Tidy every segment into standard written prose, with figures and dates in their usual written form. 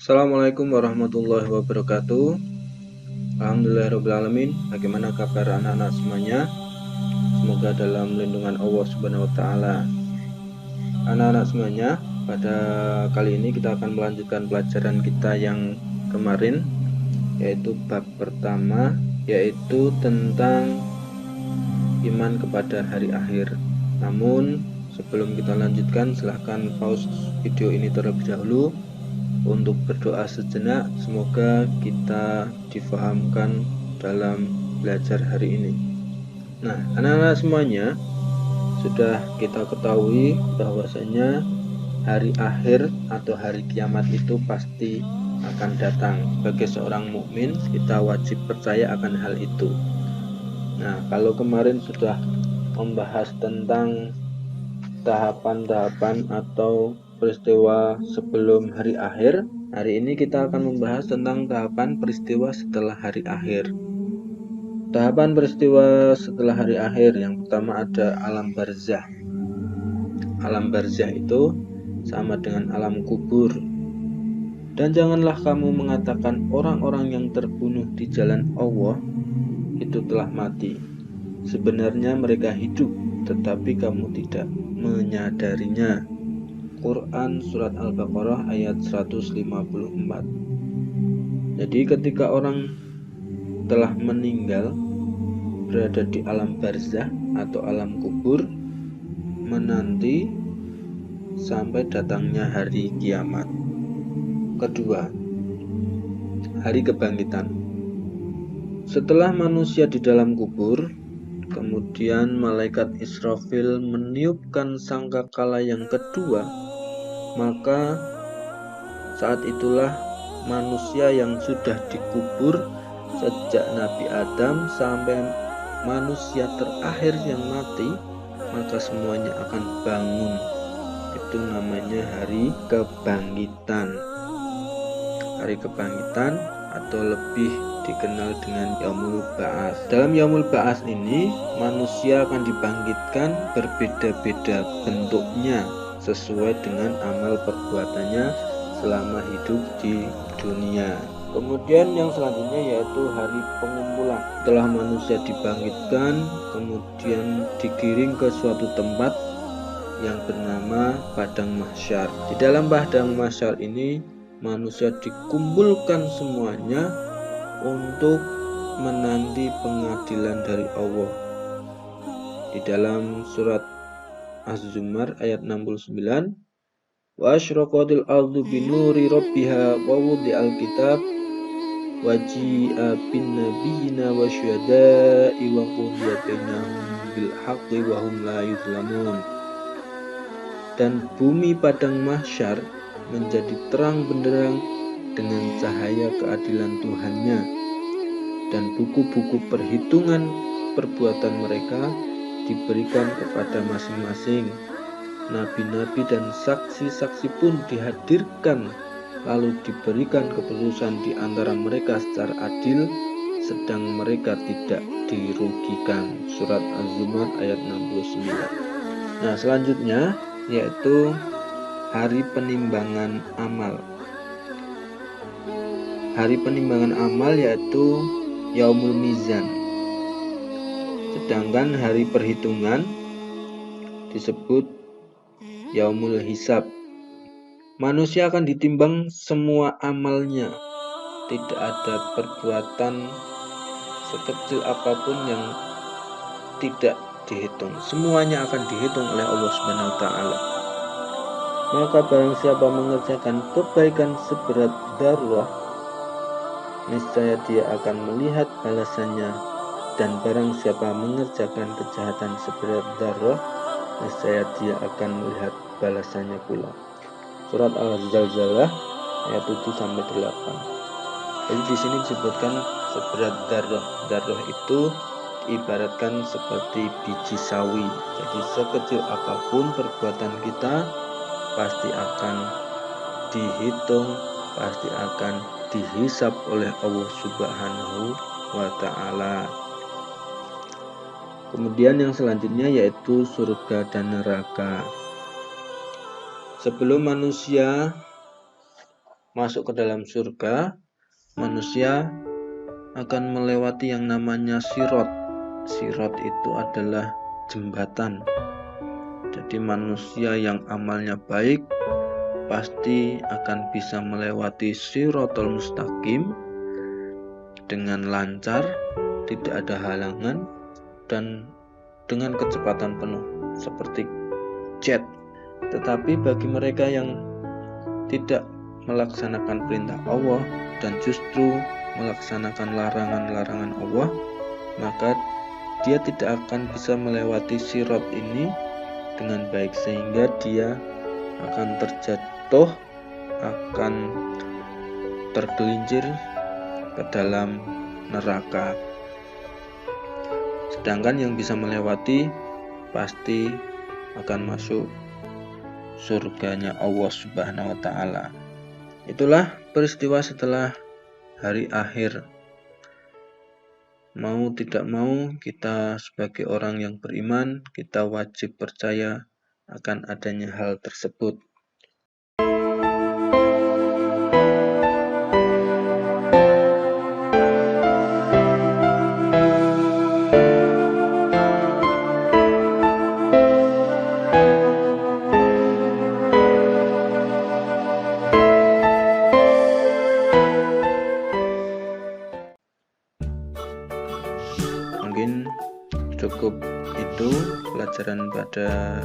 Assalamualaikum warahmatullahi wabarakatuh. Alhamdulillahirrahmanirrahim. Bagaimana kabar anak-anak semuanya? Semoga dalam lindungan Allah Subhanahu wa Ta'ala. Anak-anak semuanya, pada kali ini kita akan melanjutkan pelajaran kita yang kemarin, yaitu bab pertama, yaitu tentang iman kepada hari akhir. Namun sebelum kita lanjutkan, silahkan pause video ini terlebih dahulu untuk berdoa sejenak. Semoga kita difahamkan dalam belajar hari ini. Nah, anak-anak semuanya, sudah kita ketahui bahwasanya hari akhir atau hari kiamat itu pasti akan datang. Sebagai seorang mukmin, kita wajib percaya akan hal itu. Nah, kalau kemarin sudah membahas tentang tahapan-tahapan atau peristiwa sebelum hari akhir, hari ini kita akan membahas tentang tahapan peristiwa setelah hari akhir. Tahapan peristiwa setelah hari akhir, yang pertama ada alam barzah. Alam barzah itu sama dengan alam kubur. Dan janganlah kamu mengatakan orang-orang yang terbunuh di jalan Allah itu telah mati. Sebenarnya mereka hidup, tetapi kamu tidak menyadarinya. Quran Surat Al-Baqarah ayat 154. Jadi ketika orang telah meninggal, berada di alam barzah atau alam kubur, menanti sampai datangnya hari kiamat. Kedua, hari kebangkitan. Setelah manusia di dalam kubur, kemudian malaikat Israfil meniupkan sangkakala yang kedua, maka saat itulah manusia yang sudah dikubur sejak Nabi Adam sampai manusia terakhir yang mati, maka semuanya akan bangun. Itu namanya hari kebangkitan. Hari kebangkitan atau lebih dikenal dengan Yaumul Ba'ats. Dalam Yaumul Ba'ats ini, manusia akan dibangkitkan berbeda-beda bentuknya sesuai dengan amal perbuatannya selama hidup di dunia. Kemudian yang selanjutnya yaitu hari pengumpulan. Setelah manusia dibangkitkan, kemudian digiring ke suatu tempat yang bernama Padang Mahsyar. Di dalam Padang Mahsyar ini, manusia dikumpulkan semuanya untuk menanti pengadilan dari Allah. Di dalam surat Az-Zumar ayat 69, wa asyraqatil ardu binuri rabbiha wa wudi'al kitab wa ji'a bin nabiyina wa syuhada'i wa qudiya bainahum bil haqqi wa hum la yuzlamun. Dan bumi padang mahsyar menjadi terang benderang dengan cahaya keadilan Tuhannya, dan buku-buku perhitungan perbuatan mereka diberikan kepada masing-masing. Nabi-nabi dan saksi-saksi pun dihadirkan, lalu diberikan keputusan di antara mereka secara adil, sedang mereka tidak dirugikan. Surat Az-Zumar ayat 69. Nah, selanjutnya yaitu hari penimbangan amal. Hari penimbangan amal yaitu Yaumul Mizan. Sedangkan hari perhitungan disebut Yaumul Hisab. Manusia akan ditimbang semua amalnya. Tidak ada perbuatan sekecil apapun yang tidak dihitung. Semuanya akan dihitung oleh Allah Subhanahu wa Ta'ala. Maka barang siapa mengerjakan kebaikan seberat darah, niscaya dia akan melihat balasannya, dan barang siapa mengerjakan kejahatan seberat darah, niscaya dia akan melihat balasannya pula. Surat Al-Zalzalah ayat 7-8. Jadi di sini disebutkan seberat darah. Darah itu diibaratkan seperti biji sawi. Jadi sekecil apapun perbuatan kita pasti akan dihitung, pasti akan dihisab oleh Allah Subhanahu wa Ta'ala. Kemudian yang selanjutnya yaitu surga dan neraka. Sebelum manusia masuk ke dalam surga, manusia akan melewati yang namanya sirat. Sirat itu adalah jembatan. Jadi manusia yang amalnya baik pasti akan bisa melewati Shiratal Mustaqim dengan lancar, tidak ada halangan, dan dengan kecepatan penuh seperti jet. Tetapi bagi mereka yang tidak melaksanakan perintah Allah dan justru melaksanakan larangan-larangan Allah, maka dia tidak akan bisa melewati sirat ini dengan baik, sehingga dia akan terjatuh, akan tergelincir ke dalam neraka. Sedangkan yang bisa melewati pasti akan masuk surganya Allah Subhanahu wa Ta'ala. Itulah peristiwa setelah hari akhir. Mau tidak mau, kita sebagai orang yang beriman, kita wajib percaya akan adanya hal tersebut. Mungkin cukup itu pelajaran pada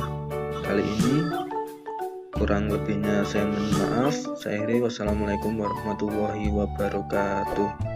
kali ini. Kurang lebihnya saya mohon maaf. Saya akhiri. Wassalamualaikum warahmatullahi wabarakatuh.